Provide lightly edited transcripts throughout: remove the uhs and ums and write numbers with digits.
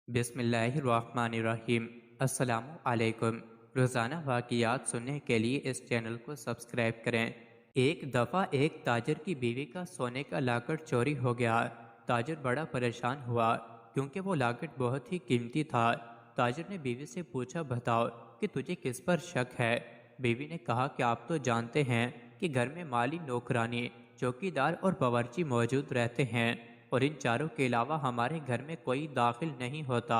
بسم اللہ الرحمن الرحیم۔ السلام علیکم۔ روزانہ واقعات سننے کے لیے اس چینل کو سبسکرائب کریں۔ ایک دفعہ ایک تاجر کی بیوی کا سونے کا لاکٹ چوری ہو گیا۔ تاجر بڑا پریشان ہوا کیونکہ وہ لاکٹ بہت ہی قیمتی تھا۔ تاجر نے بیوی سے پوچھا، بتاؤ کہ تجھے کس پر شک ہے؟ بیوی نے کہا کہ آپ تو جانتے ہیں کہ گھر میں مالی، نوکرانی، چوکیدار اور باورچی موجود رہتے ہیں، اور ان چاروں کے علاوہ ہمارے گھر میں کوئی داخل نہیں ہوتا،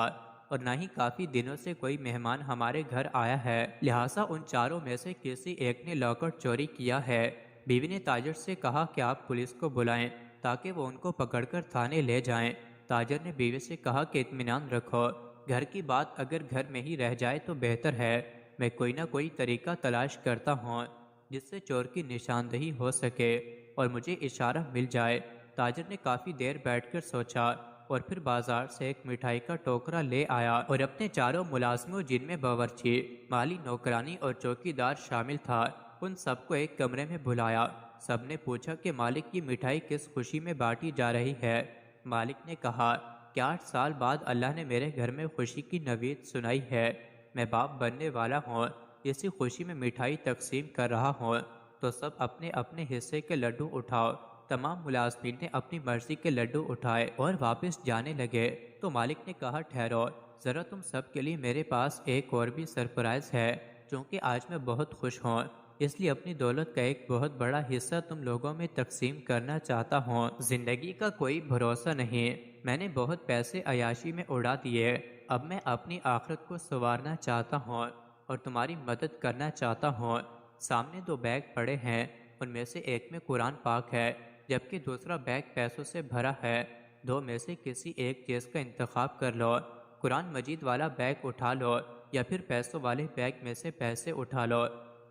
اور نہ ہی کافی دنوں سے کوئی مہمان ہمارے گھر آیا ہے، لہٰذا ان چاروں میں سے کسی ایک نے لاکٹ چوری کیا ہے۔ بیوی نے تاجر سے کہا کہ آپ پولیس کو بلائیں تاکہ وہ ان کو پکڑ کر تھانے لے جائیں۔ تاجر نے بیوی سے کہا کہ اطمینان رکھو، گھر کی بات اگر گھر میں ہی رہ جائے تو بہتر ہے، میں کوئی نہ کوئی طریقہ تلاش کرتا ہوں جس سے چور کی نشاندہی ہو سکے اور مجھے اشارہ مل جائے۔ تاجر نے کافی دیر بیٹھ کر سوچا اور پھر بازار سے ایک مٹھائی کا ٹوکرا لے آیا اور اپنے چاروں ملازموں، جن میں باورچی، مالی، نوکرانی اور چوکیدار شامل تھا، ان سب کو ایک کمرے میں بلایا۔ سب نے پوچھا کہ مالک کی مٹھائی کس خوشی میں بانٹی جا رہی ہے۔ مالک نے کہا کہ 8 سال بعد اللہ نے میرے گھر میں خوشی کی نوید سنائی ہے، میں باپ بننے والا ہوں، اسی خوشی میں مٹھائی تقسیم کر رہا ہوں، تو سب اپنے اپنے حصے کے لڈو اٹھاؤ۔ تمام ملازمین نے اپنی مرضی کے لڈو اٹھائے اور واپس جانے لگے تو مالک نے کہا، ٹھہرو ذرا، تم سب کے لیے میرے پاس ایک اور بھی سرپرائز ہے۔ چونکہ آج میں بہت خوش ہوں، اس لیے اپنی دولت کا ایک بہت بڑا حصہ تم لوگوں میں تقسیم کرنا چاہتا ہوں۔ زندگی کا کوئی بھروسہ نہیں، میں نے بہت پیسے عیاشی میں اڑا دیے، اب میں اپنی آخرت کو سنوارنا چاہتا ہوں اور تمہاری مدد کرنا چاہتا ہوں۔ سامنے 2 بیگ پڑے ہیں، ان میں سے ایک میں قرآن پاک ہے، جبکہ دوسرا بیگ پیسوں سے بھرا ہے، 2 میں سے کسی ایک چیز کا انتخاب کر لو۔ قرآن مجید والا بیگ اٹھا لو یا پھر پیسوں والے بیگ میں سے پیسے اٹھا لو،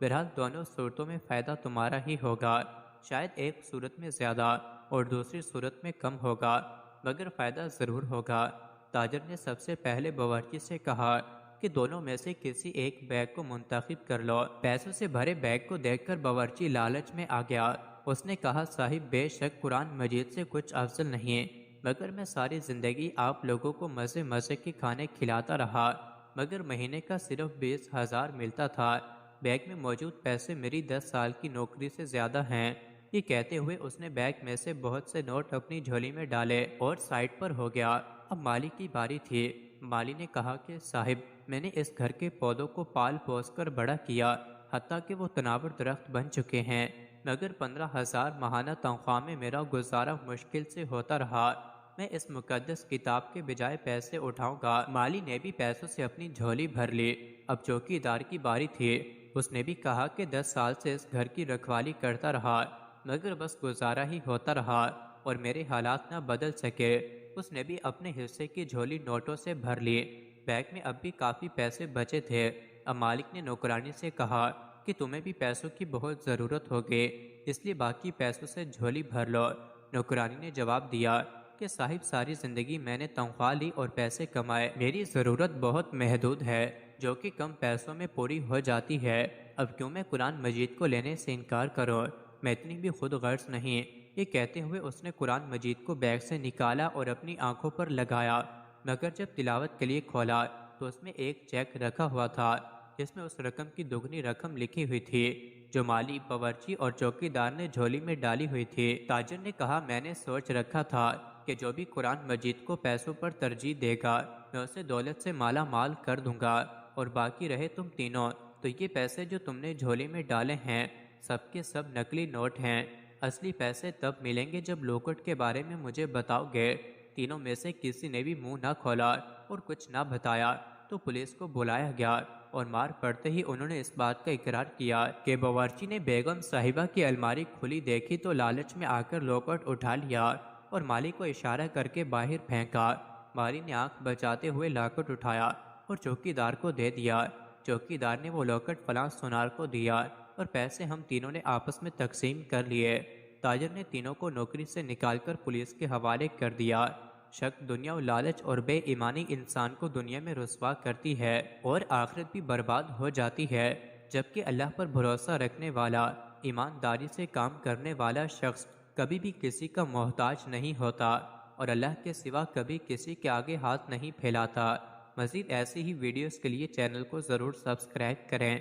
بہرحال دونوں صورتوں میں فائدہ تمہارا ہی ہوگا، شاید ایک صورت میں زیادہ اور دوسری صورت میں کم ہوگا، مگر فائدہ ضرور ہوگا۔ تاجر نے سب سے پہلے باورچی سے کہا کہ دونوں میں سے کسی ایک بیگ کو منتخب کر لو۔ پیسوں سے بھرے بیگ کو دیکھ کر باورچی لالچ میں آ گیا۔ اس نے کہا، صاحب، بے شک قرآن مجید سے کچھ افضل نہیں، مگر میں ساری زندگی آپ لوگوں کو مزے مزے کے کھانے کھلاتا رہا، مگر مہینے کا صرف 20,000 ملتا تھا، بیگ میں موجود پیسے میری 10 سال کی نوکری سے زیادہ ہیں۔ یہ کہتے ہوئے اس نے بیگ میں سے بہت سے نوٹ اپنی جھولی میں ڈالے اور سائڈ پر ہو گیا۔ اب مالی کی باری تھی۔ مالی نے کہا کہ صاحب، میں نے اس گھر کے پودوں کو پال پوس کر بڑا کیا، حتیٰ کہ وہ تناور درخت بن چکے ہیں، مگر 15,000 ماہانہ تنخواہ میں میرا گزارا مشکل سے ہوتا رہا، میں اس مقدس کتاب کے بجائے پیسے اٹھاؤں گا۔ مالی نے بھی پیسوں سے اپنی جھولی بھر لی۔ اب چوکیدار کی باری تھی۔ اس نے بھی کہا کہ 10 سال سے اس گھر کی رکھوالی کرتا رہا، مگر بس گزارا ہی ہوتا رہا اور میرے حالات نہ بدل سکے۔ اس نے بھی اپنے حصے کی جھولی نوٹوں سے بھر لی، بیگ میں اب بھی کافی پیسے بچے تھے۔ اب مالک نے نوکرانی سے کہا کہ تمہیں بھی پیسوں کی بہت ضرورت ہوگی، اس لیے باقی پیسوں سے جھولی بھر لو۔ نوکرانی نے جواب دیا کہ صاحب، ساری زندگی میں نے تنخواہ لی اور پیسے کمائے، میری ضرورت بہت محدود ہے جو کہ کم پیسوں میں پوری ہو جاتی ہے، اب کیوں میں قرآن مجید کو لینے سے انکار کروں، میں اتنی بھی خود غرض نہیں۔ یہ کہتے ہوئے اس نے قرآن مجید کو بیگ سے نکالا اور اپنی آنکھوں پر لگایا، مگر جب تلاوت کے لیے کھولا تو اس میں ایک چیک رکھا ہوا تھا جس میں اس رقم کی دگنی رقم لکھی ہوئی تھی جو مالی، باورچی اور چوکیدار نے جھولی میں ڈالی ہوئی تھی۔ تاجر نے کہا، میں نے سوچ رکھا تھا کہ جو بھی قرآن مجید کو پیسوں پر ترجیح دے گا میں اسے دولت سے مالا مال کر دوں گا، اور باقی رہے تم تینوں، تو یہ پیسے جو تم نے جھولی میں ڈالے ہیں سب کے سب نقلی نوٹ ہیں، اصلی پیسے تب ملیں گے جب لوکٹ کے بارے میں مجھے بتاؤ گے۔ تینوں میں سے کسی نے بھی منہ نہ کھولا اور کچھ نہ بتایا تو پولیس کو بلایا گیا، اور مار پڑتے ہی انہوں نے اس بات کا اقرار کیا کہ باورچی نے بیگم صاحبہ کی الماری کھلی دیکھی تو لالچ میں آ کر لوکٹ اٹھا لیا اور مالی کو اشارہ کر کے باہر پھینکا۔ مالی نے آنکھ بچاتے ہوئے لاکٹ اٹھایا اور چوکیدار کو دے دیا۔ چوکیدار نے وہ لاکٹ فلاں سونار کو دیا اور پیسے ہم تینوں نے آپس میں تقسیم کر لیے۔ تاجر نے تینوں کو نوکری سے نکال کر پولیس کے حوالے کر دیا۔ شک، دنیا و لالچ اور بے ایمانی انسان کو دنیا میں رسوا کرتی ہے اور آخرت بھی برباد ہو جاتی ہے، جبکہ اللہ پر بھروسہ رکھنے والا، ایمانداری سے کام کرنے والا شخص کبھی بھی کسی کا محتاج نہیں ہوتا اور اللہ کے سوا کبھی کسی کے آگے ہاتھ نہیں پھیلاتا۔ مزید ایسی ہی ویڈیوز کے لیے چینل کو ضرور سبسکرائب کریں۔